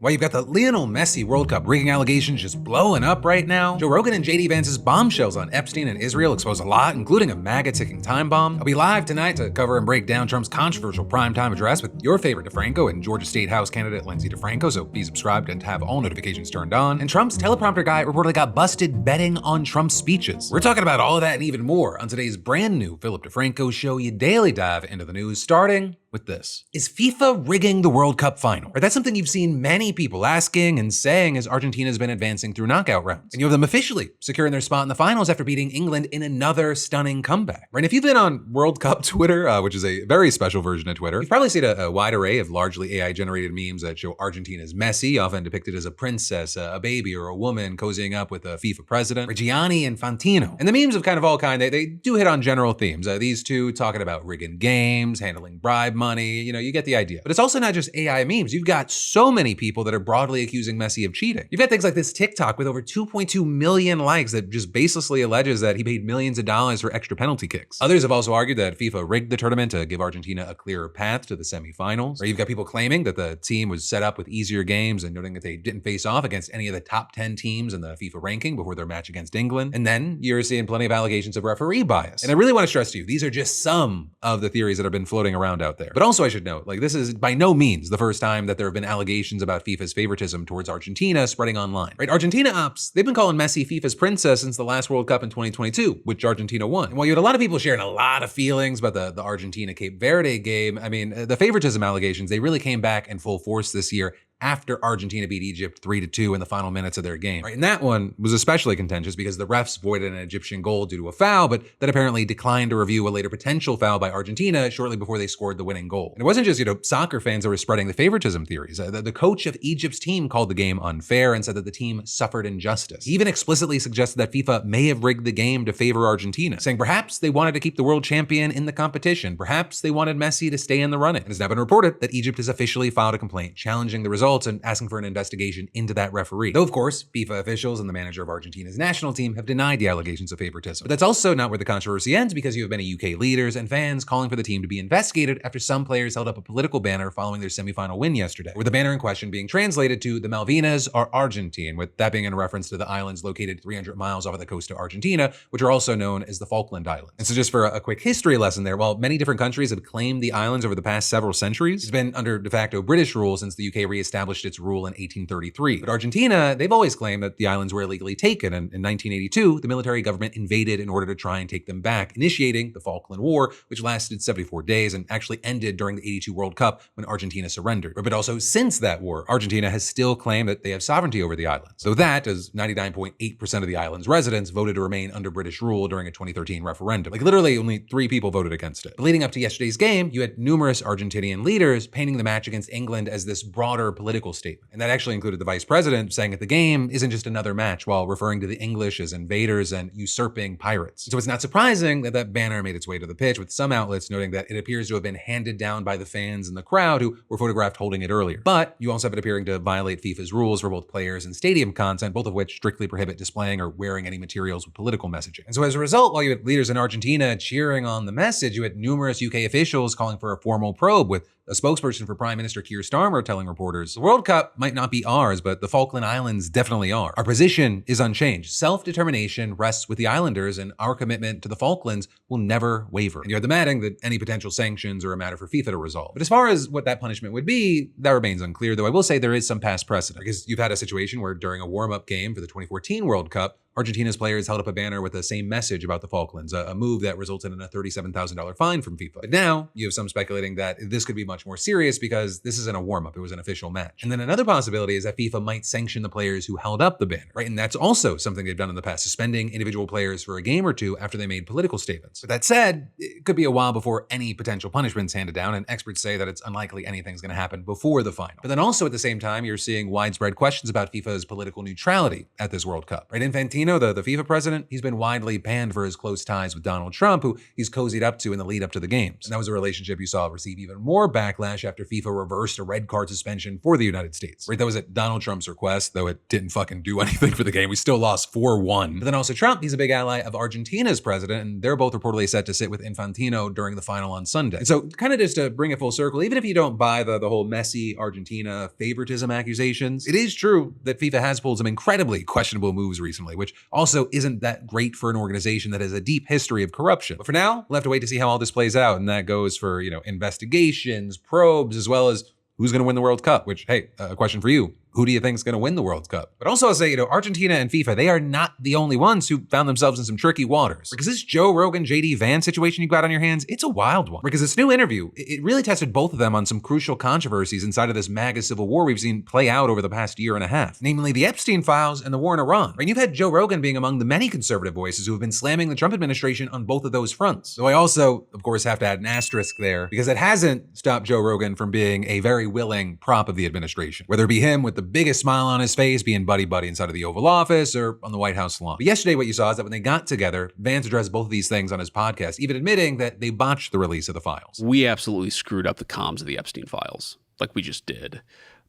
While you've got the Lionel Messi World Cup rigging allegations just blowing up right now, Joe Rogan and Vance's bombshells on Epstein and Israel expose a lot, including a MAGA ticking time bomb. I'll be live tonight to cover and break down Trump's controversial primetime address with your favorite DeFranco and Georgia State House candidate Lindsey DeFranco, so be subscribed and have all notifications turned on. And Trump's teleprompter guy reportedly got busted betting on Trump's speeches. We're talking about all of that and even more on today's brand new Philip DeFranco show. You daily dive into the news, starting with this. Is FIFA rigging the World Cup final? Or that's something you've seen many people asking and saying as Argentina's been advancing through knockout rounds. And you have them officially securing their spot in the finals after beating England in another stunning comeback. Right? And if you've been on World Cup Twitter, which is a very special version of Twitter, you've probably seen a wide array of largely AI-generated memes that show Argentina's Messi, often depicted as a princess, a baby, or a woman cozying up with a FIFA president, or Gianni Infantino. And the memes of kind of all kind, they do hit on general themes. These two talking about rigging games, handling bribe money, you get the idea. But it's also not just AI memes. You've got so many people that are broadly accusing Messi of cheating. You've got things like this TikTok with over 2.2 million likes that just baselessly alleges that he paid millions of dollars for extra penalty kicks. Others have also argued that FIFA rigged the tournament to give Argentina a clearer path to the semifinals. Or you've got people claiming that the team was set up with easier games and noting that they didn't face off against any of the top 10 teams in the FIFA ranking before their match against England. And then you're seeing plenty of allegations of referee bias. And I really want to stress to you, these are just some of the theories that have been floating around out there. But also I should note, this is by no means the first time that there have been allegations about FIFA's favoritism towards Argentina spreading online. Right? Argentina ops, they've been calling Messi FIFA's princess since the last World Cup in 2022, which Argentina won. And while you had a lot of people sharing a lot of feelings about the Argentina-Cape Verde game, the favoritism allegations, they really came back in full force this year after Argentina beat Egypt 3-2 in the final minutes of their game. Right? And that one was especially contentious because the refs voided an Egyptian goal due to a foul, but then apparently declined to review a later potential foul by Argentina shortly before they scored the winning goal. And it wasn't just, soccer fans that were spreading the favoritism theories. The coach of Egypt's team called the game unfair and said that the team suffered injustice. He even explicitly suggested that FIFA may have rigged the game to favor Argentina, saying perhaps they wanted to keep the world champion in the competition. Perhaps they wanted Messi to stay in the running. And it's now been reported that Egypt has officially filed a complaint challenging the results and asking for an investigation into that referee. Though, of course, FIFA officials and the manager of Argentina's national team have denied the allegations of favoritism. But that's also not where the controversy ends, because you have many UK leaders and fans calling for the team to be investigated after some players held up a political banner following their semifinal win yesterday, with the banner in question being translated to "The Malvinas are Argentine," with that being in reference to the islands located 300 miles off of the coast of Argentina, which are also known as the Falkland Islands. And so just for a quick history lesson there, while many different countries have claimed the islands over the past several centuries, it's been under de facto British rule since the UK reestablished its rule in 1833. But Argentina, they've always claimed that the islands were illegally taken, and in 1982, the military government invaded in order to try and take them back, initiating the Falkland War, which lasted 74 days and actually ended during the 82 World Cup when Argentina surrendered. But also since that war, Argentina has still claimed that they have sovereignty over the islands. So that, as 99.8% of the island's residents voted to remain under British rule during a 2013 referendum. Literally only 3 people voted against it. But leading up to yesterday's game, you had numerous Argentinian leaders painting the match against England as this broader political statement. And that actually included the vice president saying that the game isn't just another match, while referring to the English as invaders and usurping pirates. So it's not surprising that that banner made its way to the pitch, with some outlets noting that it appears to have been handed down by the fans in the crowd who were photographed holding it earlier. But you also have it appearing to violate FIFA's rules for both players and stadium content, both of which strictly prohibit displaying or wearing any materials with political messaging. And so as a result, while you had leaders in Argentina cheering on the message, you had numerous UK officials calling for a formal probe, with a spokesperson for Prime Minister Keir Starmer telling reporters, "The World Cup might not be ours, but the Falkland Islands definitely are. Our position is unchanged. Self-determination rests with the islanders, and our commitment to the Falklands will never waver." And you had them adding that any potential sanctions are a matter for FIFA to resolve. But as far as what that punishment would be, that remains unclear, though I will say there is some past precedent, because you've had a situation where during a warm-up game for the 2014 World Cup, Argentina's players held up a banner with the same message about the Falklands, a move that resulted in a $37,000 fine from FIFA. But now, you have some speculating that this could be much more serious because this isn't a warm-up, it was an official match. And then another possibility is that FIFA might sanction the players who held up the banner, right? And that's also something they've done in the past, suspending individual players for a game or two after they made political statements. But that said, it could be a while before any potential punishment's handed down, and experts say that it's unlikely anything's going to happen before the final. But then also at the same time, you're seeing widespread questions about FIFA's political neutrality at this World Cup, right? Infantino Infantino, the FIFA president, he's been widely panned for his close ties with Donald Trump, who he's cozied up to in the lead up to the games. And that was a relationship you saw receive even more backlash after FIFA reversed a red card suspension for the United States. Right, that was at Donald Trump's request, though it didn't fucking do anything for the game. We still lost 4-1. But then also Trump, he's a big ally of Argentina's president, and they're both reportedly set to sit with Infantino during the final on Sunday. And so kind of just to bring it full circle, even if you don't buy the whole Messi, Argentina favoritism accusations, it is true that FIFA has pulled some incredibly questionable moves recently, which also isn't that great for an organization that has a deep history of corruption. But for now, we'll have to wait to see how all this plays out, and that goes for, investigations, probes, as well as who's going to win the World Cup, which, hey, a question for you. Who do you think is going to win the World Cup? But also I'll say, Argentina and FIFA, they are not the only ones who found themselves in some tricky waters. Because this Joe Rogan, JD Vance situation you got on your hands, it's a wild one. Because this new interview, it really tested both of them on some crucial controversies inside of this MAGA civil war we've seen play out over the past year and a half. Namely the Epstein files and the war in Iran. And you've had Joe Rogan being among the many conservative voices who have been slamming the Trump administration on both of those fronts. Though I also, of course, have to add an asterisk there, because it hasn't stopped Joe Rogan from being a very willing prop of the administration. Whether it be him with the biggest smile on his face being buddy-buddy inside of the Oval Office or on the White House lawn. But yesterday what you saw is that when they got together, Vance addressed both of these things on his podcast, even admitting that they botched the release of the files. We absolutely screwed up the comms of the Epstein files, like we just did.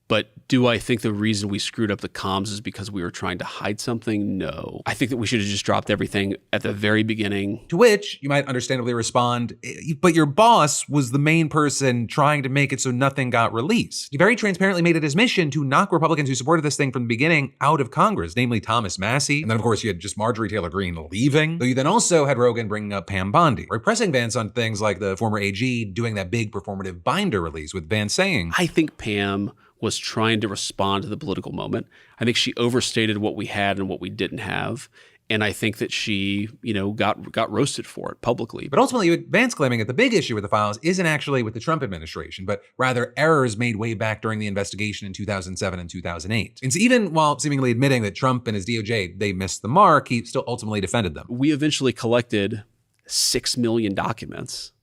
But do I think the reason we screwed up the comms is because we were trying to hide something? No. I think that we should have just dropped everything at the very beginning. To which you might understandably respond, but your boss was the main person trying to make it so nothing got released. He very transparently made it his mission to knock Republicans who supported this thing from the beginning out of Congress, namely Thomas Massie. And then, of course, you had just Marjorie Taylor Greene leaving. Though you then also had Rogan bringing up Pam Bondi, or pressing Vance on things like the former AG doing that big performative binder release with Vance saying, I think Pam was trying to respond to the political moment. I think she overstated what we had and what we didn't have. And I think that she, got roasted for it publicly. But ultimately, you had Vance claiming that the big issue with the files isn't actually with the Trump administration, but rather errors made way back during the investigation in 2007 and 2008. And so even while seemingly admitting that Trump and his DOJ, they missed the mark, he still ultimately defended them. We eventually collected 6 million documents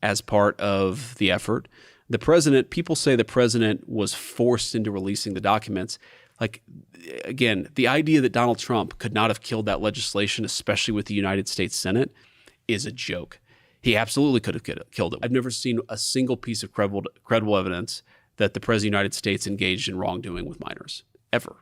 as part of the effort. The president, people say the president was forced into releasing the documents. Like, again, the idea that Donald Trump could not have killed that legislation, especially with the United States Senate, is a joke. He absolutely could have killed it. I've never seen a single piece of credible evidence that the president of the United States engaged in wrongdoing with minors, ever.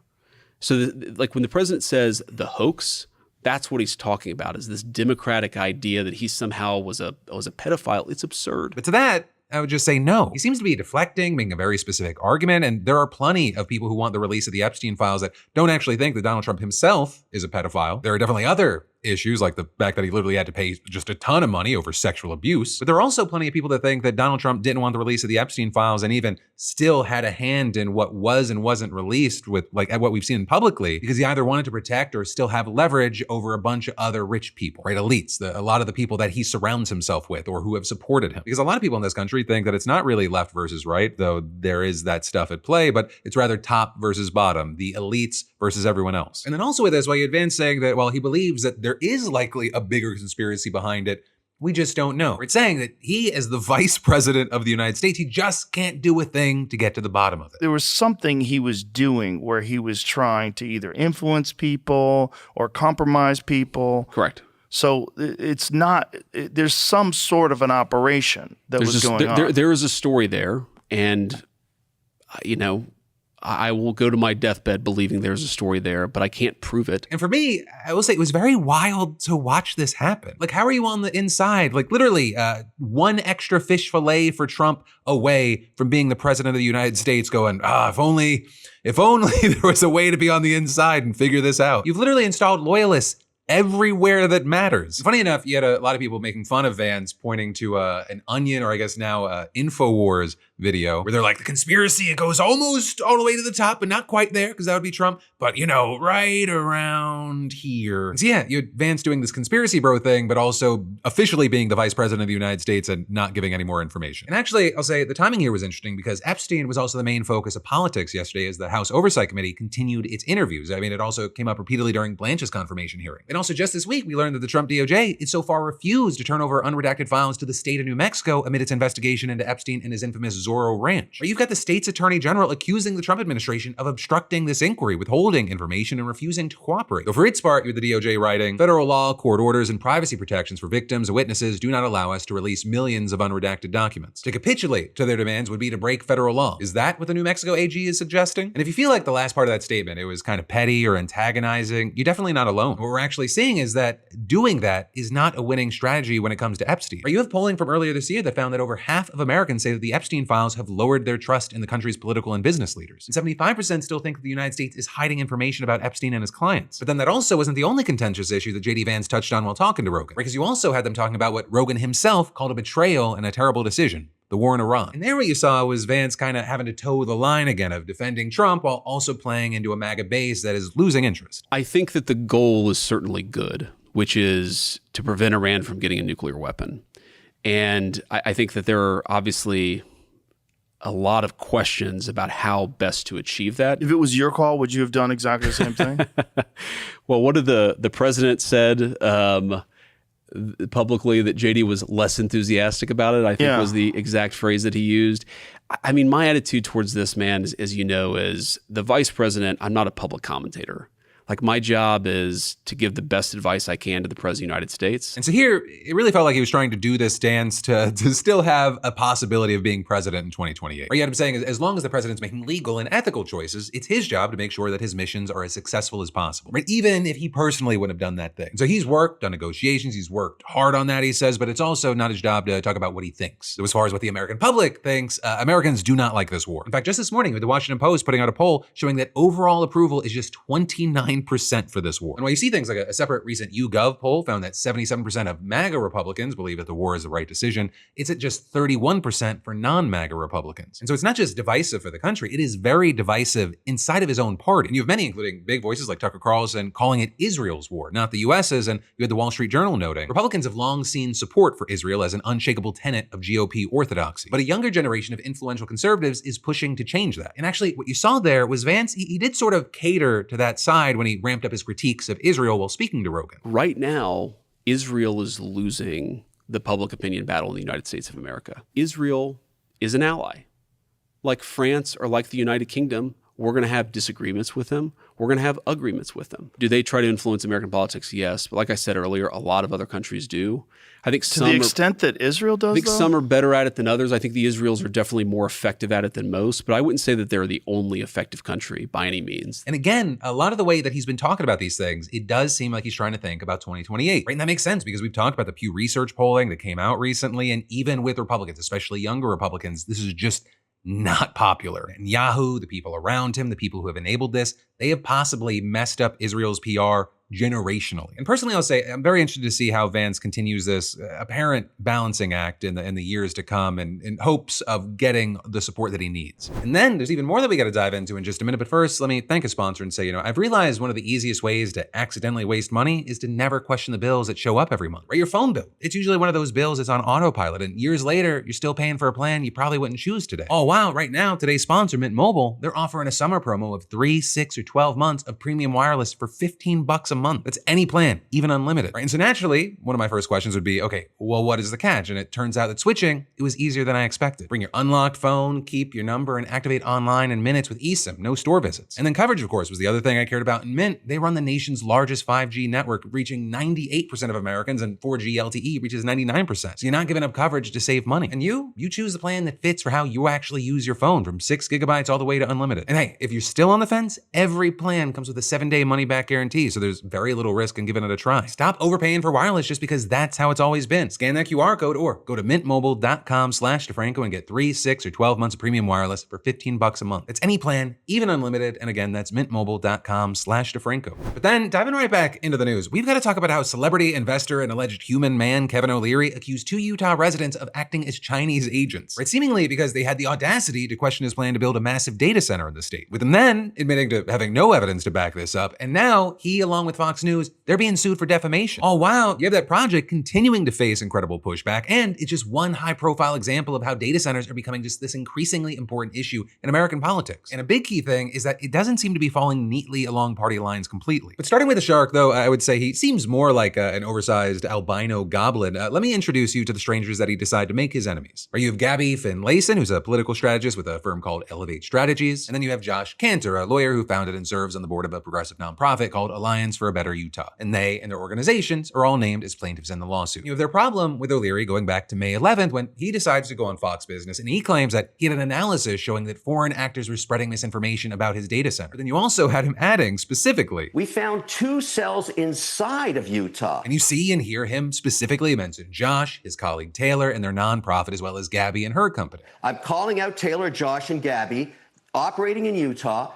So, when the president says the hoax, that's what he's talking about, is this democratic idea that he somehow was a pedophile. It's absurd. But to that, I would just say no. He seems to be deflecting, making a very specific argument, and there are plenty of people who want the release of the Epstein files that don't actually think that Donald Trump himself is a pedophile. There are definitely other issues, like the fact that he literally had to pay just a ton of money over sexual abuse. But there are also plenty of people that think that Donald Trump didn't want the release of the Epstein files and even still had a hand in what was and wasn't released with what we've seen publicly, because he either wanted to protect or still have leverage over a bunch of other rich people, right? Elites, a lot of the people that he surrounds himself with or who have supported him. Because a lot of people in this country think that it's not really left versus right, though there is that stuff at play, but it's rather top versus bottom, the elites versus everyone else. And then also with this, while you advance saying that, well, he believes that there is likely a bigger conspiracy behind it, we just don't know. It's saying that he, as the vice president of the United States, he just can't do a thing to get to the bottom of it. There was something he was doing where he was trying to either influence people or compromise people. Correct. So it's not, there's some sort of an operation that was going on. There is a story there, and, I will go to my deathbed believing there's a story there, but I can't prove it. And for me, I will say it was very wild to watch this happen. Like, how are you on the inside? Like, literally, one extra fish fillet for Trump away from being the president of the United States going, if only there was a way to be on the inside and figure this out. You've literally installed loyalists everywhere that matters. Funny enough, you had a lot of people making fun of Vance, pointing to an Onion, or I guess now InfoWars video, where they're like, the conspiracy, it goes almost all the way to the top, but not quite there, because that would be Trump, but right around here. And so yeah, you had Vance doing this conspiracy bro thing, but also officially being the vice president of the United States and not giving any more information. And actually, I'll say the timing here was interesting, because Epstein was also the main focus of politics yesterday as the House Oversight Committee continued its interviews. I mean, it also came up repeatedly during Blanche's confirmation hearing. And also just this week, we learned that the Trump DOJ is so far refused to turn over unredacted files to the state of New Mexico amid its investigation into Epstein and his infamous Zorro Ranch. But you've got the state's attorney general accusing the Trump administration of obstructing this inquiry, withholding information, and refusing to cooperate. So for its part, you're the DOJ writing, federal law, court orders, and privacy protections for victims and witnesses do not allow us to release millions of unredacted documents. To capitulate to their demands would be to break federal law. Is that what the New Mexico AG is suggesting? And if you feel like the last part of that statement, it was kind of petty or antagonizing, you're definitely not alone. What we're actually seeing is that doing that is not a winning strategy when it comes to Epstein. You have polling from earlier this year that found that over half of Americans say that the Epstein files have lowered their trust in the country's political and business leaders. And 75% still think that the United States is hiding information about Epstein and his clients. But then that also wasn't the only contentious issue that JD Vance touched on while talking to Rogan. Because you also had them talking about what Rogan himself called a betrayal and a terrible decision. The war in Iran. And there what you saw was Vance kind of having to toe the line again of defending Trump while also playing into a MAGA base that is losing interest. I think that the goal is certainly good, which is to prevent Iran from getting a nuclear weapon. And I think that there are obviously a lot of questions about how best to achieve that. If it was your call, would you have done exactly the same thing? Well, what did the president said publicly that JD was less enthusiastic about it, I think was the exact phrase that he used. I mean, my attitude towards this, man, is, as you know, is the vice president, I'm not a public commentator. Like, my job is to give the best advice I can to the President of the United States. And so here, it really felt like he was trying to do this dance to still have a possibility of being president in 2028. Or you had him saying, as long as the president's making legal and ethical choices, it's his job to make sure that his missions are as successful as possible, right? Even if he personally wouldn't have done that thing. And so he's worked on negotiations, he's worked hard on that, he says, but it's also not his job to talk about what he thinks. So as far as what the American public thinks, Americans do not like this war. In fact, just this morning, with the Washington Post putting out a poll showing that overall approval is just 29% for this war. And while you see things like a separate recent YouGov poll found that 77% of MAGA Republicans believe that the war is the right decision, it's at just 31% for non-MAGA Republicans. And so it's not just divisive for the country, it is very divisive inside of his own party. And you have many, including big voices like Tucker Carlson, calling it Israel's war, not the US's, and you had the Wall Street Journal noting, Republicans have long seen support for Israel as an unshakable tenet of GOP orthodoxy. But a younger generation of influential conservatives is pushing to change that. And actually, what you saw there was Vance, he did sort of cater to that side when he ramped up his critiques of Israel while speaking to Rogan. Right now, Israel is losing the public opinion battle in the United States of America. Israel is an ally. Like France or like the United Kingdom, we're going to have disagreements with them. We're going to have agreements with them. Do they try to influence American politics? Yes. But like I said earlier, a lot of other countries do. I think to the extent that Israel does, I think some are better at it than others. I think the Israelis are definitely more effective at it than most, but I wouldn't say that they're the only effective country by any means. And again, a lot of the way that he's been talking about these things, it does seem like he's trying to think about 2028, right? And that makes sense because we've talked about the Pew Research polling that came out recently, and even with Republicans, especially younger Republicans, this is just not popular. And Yahoo, the people around him, the people who have enabled this, they have possibly messed up Israel's PR generationally. And personally, I'll say I'm very interested to see how Vance continues this apparent balancing act in the years to come and in hopes of getting the support that he needs. And then there's even more that we got to dive into in just a minute. But first, let me thank a sponsor and say, I've realized one of the easiest ways to accidentally waste money is to never question the bills that show up every month, right? Your phone bill. It's usually one of those bills that's on autopilot. And years later, you're still paying for a plan you probably wouldn't choose today. Oh, wow. Right now, today's sponsor, Mint Mobile, they're offering a summer promo of 3, 6, or 12 months of premium wireless for $15 a month. That's any plan, even unlimited, right? And so naturally, one of my first questions would be, okay, well, what is the catch? And it turns out that switching, it was easier than I expected. Bring your unlocked phone, keep your number, and activate online in minutes with eSIM, no store visits. And then coverage, of course, was the other thing I cared about. In Mint, they run the nation's largest 5G network, reaching 98% of Americans, and 4G LTE reaches 99%. So you're not giving up coverage to save money. And you choose the plan that fits for how you actually use your phone, from 6 gigabytes all the way to unlimited. And hey, if you're still on the fence, every plan comes with a 7-day money-back guarantee, so there's very little risk in giving it a try. Stop overpaying for wireless just because that's how it's always been. Scan that QR code or go to mintmobile.com/DeFranco and get 3, 6, or 12 months of premium wireless for $15 a month. It's any plan, even unlimited. And again, that's mintmobile.com/DeFranco. But then diving right back into the news, we've got to talk about how celebrity investor and alleged human man Kevin O'Leary accused 2 Utah residents of acting as Chinese agents, right? Seemingly because they had the audacity to question his plan to build a massive data center in the state, with him then admitting to having no evidence to back this up. And now he, along with with Fox News, they're being sued for defamation. All while you have that project continuing to face incredible pushback, and it's just one high-profile example of how data centers are becoming just this increasingly important issue in American politics. And a big key thing is that it doesn't seem to be falling neatly along party lines completely. But starting with the shark, though, I would say he seems more like an oversized albino goblin. Let me introduce you to the strangers that he decided to make his enemies. You have Gabby Finlayson, who's a political strategist with a firm called Elevate Strategies. And then you have Josh Cantor, a lawyer who founded and serves on the board of a progressive nonprofit called Alliance for a Better Utah. And they and their organizations are all named as plaintiffs in the lawsuit. You have their problem with O'Leary going back to May 11th when he decides to go on Fox Business and he claims that he had an analysis showing that foreign actors were spreading misinformation about his data center. But then you also had him adding specifically, we found 2 cells inside of Utah. And you see and hear him specifically mention Josh, his colleague Taylor, and their nonprofit, as well as Gabby and her company. I'm calling out Taylor, Josh, and Gabby, operating in Utah.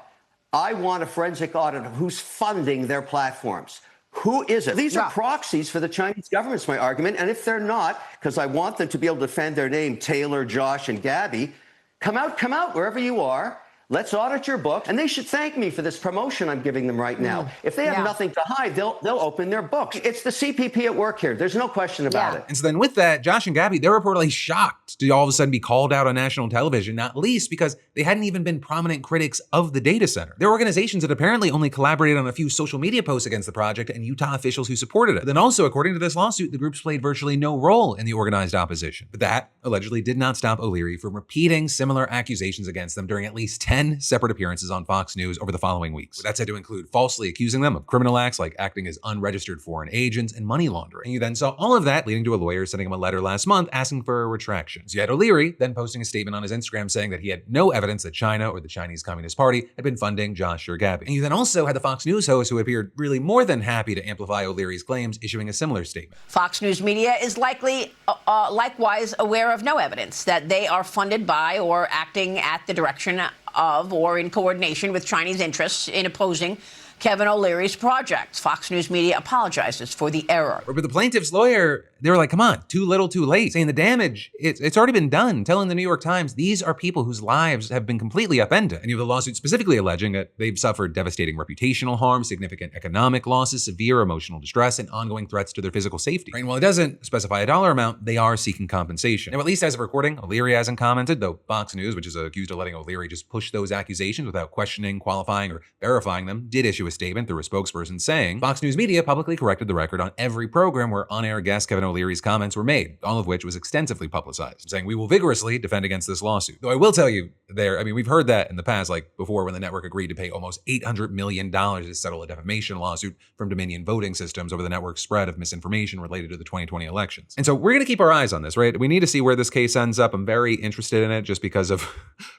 I want a forensic audit of who's funding their platforms. Who is it? These are proxies for the Chinese government's my argument. And if they're not, because I want them to be able to defend their name, Taylor, Josh, and Gabby, come out wherever you are. Let's audit your book. And they should thank me for this promotion I'm giving them right now. If they have nothing to hide, they'll open their books. It's the CPP at work here. There's no question about it. And so then with that, Josh and Gabby, they're reportedly shocked to all of a sudden be called out on national television, not least because they hadn't even been prominent critics of the data center. Their organizations had apparently only collaborated on a few social media posts against the project and Utah officials who supported it. Then also, according to this lawsuit, the groups played virtually no role in the organized opposition. But that allegedly did not stop O'Leary from repeating similar accusations against them during at least 10 separate appearances on Fox News over the following weeks. That's said to include falsely accusing them of criminal acts like acting as unregistered foreign agents and money laundering. And you then saw all of that leading to a lawyer sending him a letter last month asking for a retraction. So you had O'Leary then posting a statement on his Instagram saying that he had no evidence that China or the Chinese Communist Party had been funding Josh or Gabby. And you then also had the Fox News host who appeared really more than happy to amplify O'Leary's claims issuing a similar statement. Fox News Media is likely likewise aware of no evidence that they are funded by or acting at the direction of or in coordination with Chinese interests in opposing Kevin O'Leary's project. Fox News Media apologizes for the error. But the plaintiff's lawyer, they were like, come on, too little, too late, saying the damage, it's already been done, telling the New York Times these are people whose lives have been completely upended. And you have the lawsuit specifically alleging that they've suffered devastating reputational harm, significant economic losses, severe emotional distress, and ongoing threats to their physical safety. And while it doesn't specify a dollar amount, they are seeking compensation. Now, at least as of recording, O'Leary hasn't commented, though Fox News, which is accused of letting O'Leary just push those accusations without questioning, qualifying, or verifying them, did issue a statement through a spokesperson saying, Fox News Media publicly corrected the record on every program where on-air guest Kevin O'Leary's comments were made, all of which was extensively publicized, saying we will vigorously defend against this lawsuit. Though I will tell you there, I mean, we've heard that in the past, like before when the network agreed to pay almost $800 million to settle a defamation lawsuit from Dominion Voting Systems over the network's spread of misinformation related to the 2020 elections. And so we're going to keep our eyes on this, right? We need to see where this case ends up. I'm very interested in it just because of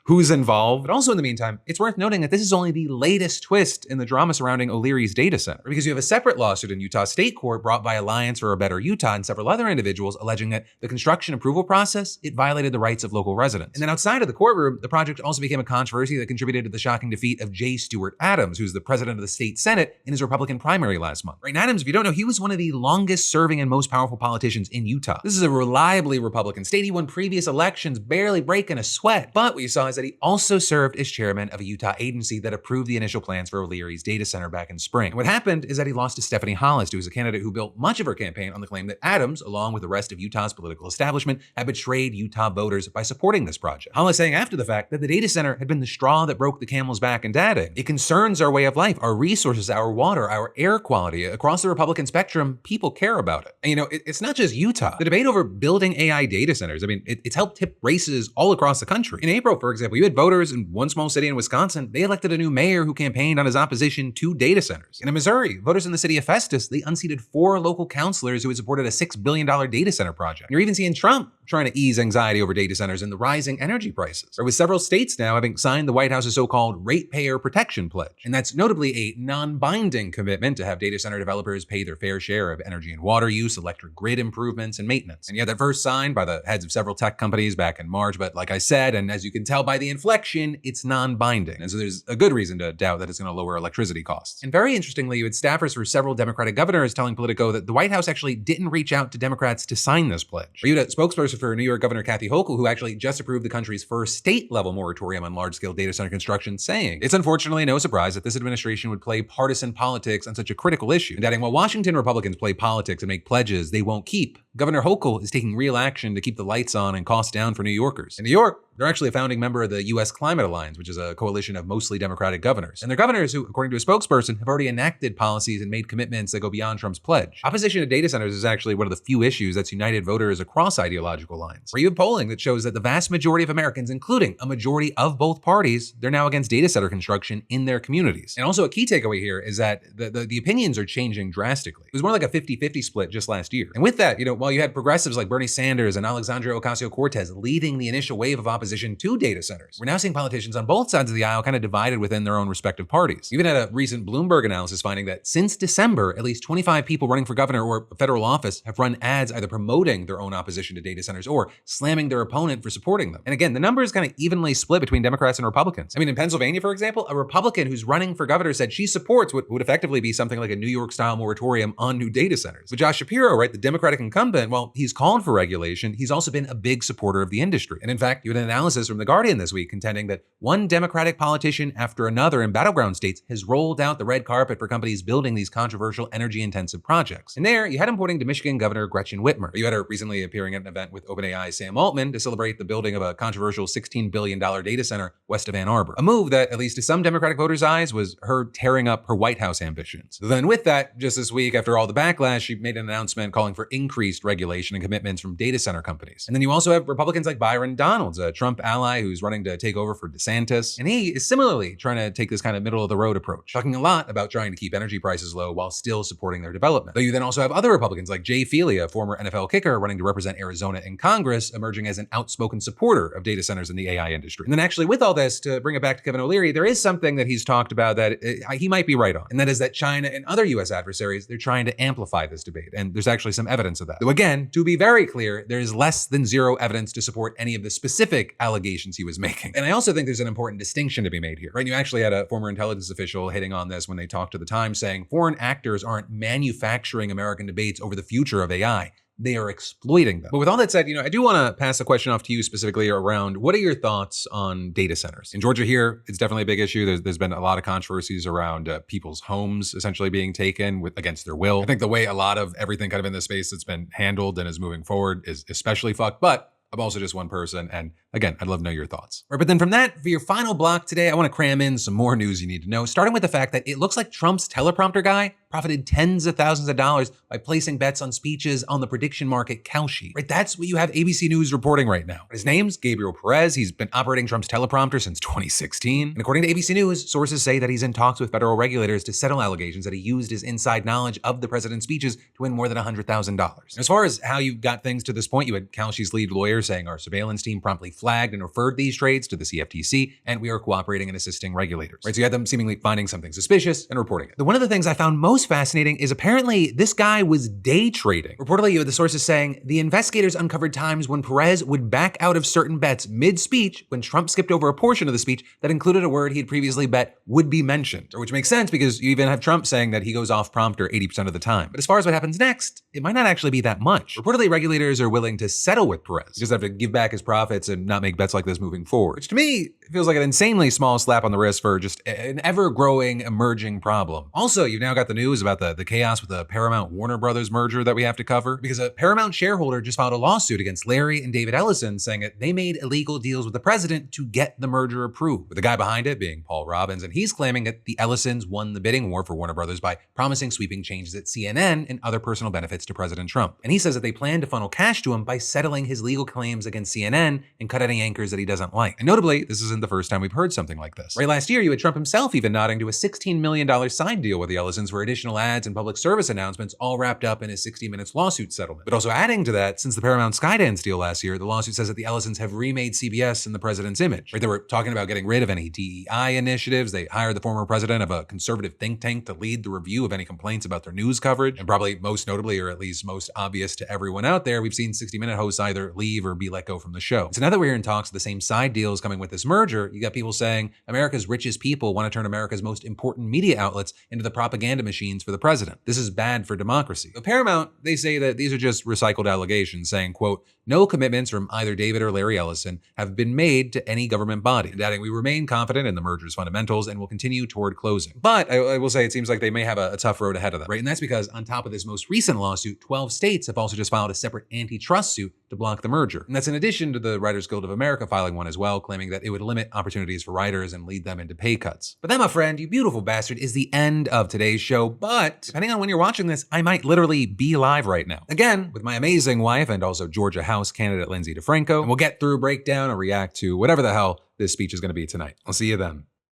who's involved. But also in the meantime, it's worth noting that this is only the latest twist in the drama surrounding O'Leary's data center, because you have a separate lawsuit in Utah State Court brought by Alliance for a Better Utah and several other individuals alleging that the construction approval process, it violated the rights of local residents. And then outside of the courtroom, the project also became a controversy that contributed to the shocking defeat of J. Stewart Adams, who's the president of the state Senate in his Republican primary last month. Right, and Adams, if you don't know, he was one of the longest serving and most powerful politicians in Utah. This is a reliably Republican state. He won previous elections, barely breaking a sweat. But what you saw is that he also served as chairman of a Utah agency that approved the initial plans for O'Leary's data center back in spring. And what happened is that he lost to Stephanie Hollis, who was a candidate who built much of her campaign on the claim that Adams, along with the rest of Utah's political establishment, had betrayed Utah voters by supporting this project. Hollis saying after the fact that the data center had been the straw that broke the camel's back and adding, it concerns our way of life, our resources, our water, our air quality. Across the Republican spectrum, people care about it. And it's not just Utah. The debate over building AI data centers, I mean, it's helped tip races all across the country. In April, for example, you had voters in one small city in Wisconsin, they elected a new mayor who campaigned on his opposition to data centers. And in Missouri, voters in the city of Festus, they unseated 4 local counselors who had supported a $6 billion data center project. And you're even seeing Trump trying to ease anxiety over data centers and the rising energy prices. Or with several states now having signed the White House's so-called ratepayer protection pledge. And that's notably a non-binding commitment to have data center developers pay their fair share of energy and water use, electric grid improvements, and maintenance. And you had that first signed by the heads of several tech companies back in March, but like I said, and as you can tell by the inflection, it's non-binding. And so there's a good reason to doubt that it's going to lower electricity costs. And very interestingly, you had staffers for several Democratic governors telling Politico that the White House actually didn't reach out to Democrats to sign this pledge. Or you had a spokesperson for New York Governor Kathy Hochul, who actually just approved the country's first state-level moratorium on large-scale data center construction, saying, "It's unfortunately no surprise that this administration would play partisan politics on such a critical issue," and adding, "While Washington Republicans play politics and make pledges they won't keep, Governor Hochul is taking real action to keep the lights on and costs down for New Yorkers." In New York, they're actually a founding member of the U.S. Climate Alliance, which is a coalition of mostly Democratic governors. And they're governors who, according to a spokesperson, have already enacted policies and made commitments that go beyond Trump's pledge. Opposition to data centers is actually one of the few issues that's united voters across ideological lines. Where you have polling that shows that the vast majority of Americans, including a majority of both parties, they're now against data center construction in their communities. And also a key takeaway here is that the opinions are changing drastically. It was more like a 50-50 split just last year. And with that, while you had progressives like Bernie Sanders and Alexandria Ocasio-Cortez leading the initial wave of opposition to data centers, we're now seeing politicians on both sides of the aisle kind of divided within their own respective parties. We even had a recent Bloomberg analysis finding that since December, at least 25 people running for governor or federal office have run ads either promoting their own opposition to data centers or slamming their opponent for supporting them. And again, the number is kind of evenly split between Democrats and Republicans. I mean, in Pennsylvania, for example, a Republican who's running for governor said she supports what would effectively be something like a New York-style moratorium on new data centers. But Josh Shapiro, right, the Democratic incumbent, well, he's called for regulation. He's also been a big supporter of the industry. And in fact, you had an analysis from The Guardian this week contending that one Democratic politician after another in battleground states has rolled out the red carpet for companies building these controversial energy-intensive projects. And there, you had him pointing to Michigan Governor Gretchen Whitmer. You had her recently appearing at an event with OpenAI's Sam Altman to celebrate the building of a controversial $16 billion data center west of Ann Arbor. A move that, at least to some Democratic voters' eyes, was her tearing up her White House ambitions. Then with that, just this week, after all the backlash, she made an announcement calling for increased regulation and commitments from data center companies. And then you also have Republicans like Byron Donalds, a Trump ally who's running to take over for DeSantis. And he is similarly trying to take this kind of middle-of-the-road approach, talking a lot about trying to keep energy prices low while still supporting their development. Though you then also have other Republicans like Jay Feely, a former NFL kicker running to represent Arizona in Congress, emerging as an outspoken supporter of data centers in the AI industry. And then actually with all this, to bring it back to Kevin O'Leary, there is something that he's talked about that he might be right on. And that is that China and other US adversaries, they're trying to amplify this debate. And there's actually some evidence of that. Though again, to be very clear, there is less than zero evidence to support any of the specific allegations he was making. And I also think there's an important distinction to be made here, right? You actually had a former intelligence official hitting on this when they talked to The Times, saying foreign actors aren't manufacturing American debates over the future of AI. They are exploiting them. But with all that said, I do want to pass a question off to you specifically around what are your thoughts on data centers? In Georgia here, it's definitely a big issue. There's been a lot of controversies around people's homes essentially being taken against their will. I think the way a lot of everything kind of in this space that's been handled and is moving forward is especially fucked, but I'm also just one person. And again, I'd love to know your thoughts. Right, but then from that, for your final block today, I want to cram in some more news you need to know, starting with the fact that it looks like Trump's teleprompter guy profited tens of thousands of dollars by placing bets on speeches on the prediction market Kalshi. Right, that's what you have ABC News reporting right now. His name's Gabriel Perez. He's been operating Trump's teleprompter since 2016. And according to ABC News, sources say that he's in talks with federal regulators to settle allegations that he used his inside knowledge of the president's speeches to win more than $100,000. As far as how you got things to this point, you had Kalshi's lead lawyer saying our surveillance team promptly flagged and referred these trades to the CFTC, and we are cooperating and assisting regulators. Right, so you had them seemingly finding something suspicious and reporting it. One of the things I found most fascinating is apparently this guy was day trading. Reportedly, you had the sources saying the investigators uncovered times when Perez would back out of certain bets mid-speech when Trump skipped over a portion of the speech that included a word he had previously bet would be mentioned, which makes sense because you even have Trump saying that he goes off prompter 80% of the time. But as far as what happens next, it might not actually be that much. Reportedly, regulators are willing to settle with Perez. He just have to give back his profits and not make bets like this moving forward, which to me feels like an insanely small slap on the wrist for just an ever-growing, emerging problem. Also, you've now got the news about the chaos with the Paramount Warner Brothers merger that we have to cover, because a Paramount shareholder just filed a lawsuit against Larry and David Ellison saying that they made illegal deals with the president to get the merger approved, with the guy behind it being Paul Robbins, and he's claiming that the Ellisons won the bidding war for Warner Brothers by promising sweeping changes at CNN and other personal benefits to President Trump. And he says that they plan to funnel cash to him by settling his legal claims against CNN and cut any anchors that he doesn't like. And notably, this isn't the first time we've heard something like this. Right, last year, you had Trump himself even nodding to a $16 million side deal with the Ellisons for additional ads and public service announcements, all wrapped up in his 60 Minutes lawsuit settlement. But also adding to that, since the Paramount Skydance deal last year, the lawsuit says that the Ellisons have remade CBS in the president's image. Right, they were talking about getting rid of any DEI initiatives. They hired the former president of a conservative think tank to lead the review of any complaints about their news coverage. And probably most notably, or at least most obvious to everyone out there, we've seen 60 Minute hosts either leave or be let go from the show. So now that we're hearing talks of the same side deals coming with this merger, you got people saying America's richest people want to turn America's most important media outlets into the propaganda machine machines for the president. This is bad for democracy. But Paramount, they say that these are just recycled allegations, saying, quote, no commitments from either David or Larry Ellison have been made to any government body, and adding, we remain confident in the merger's fundamentals and will continue toward closing. But I will say it seems like they may have a tough road ahead of them, right? And that's because on top of this most recent lawsuit, 12 states have also just filed a separate antitrust suit to block the merger. And that's in addition to the Writers Guild of America filing one as well, claiming that it would limit opportunities for writers and lead them into pay cuts. But that, my friend, you beautiful bastard, is the end of today's show. But depending on when you're watching this, I might literally be live right now. Again, with my amazing wife and also Georgia House candidate Lindsay DeFranco. And we'll get through, break down, or react to whatever the hell this speech is going to be tonight. I'll see you then.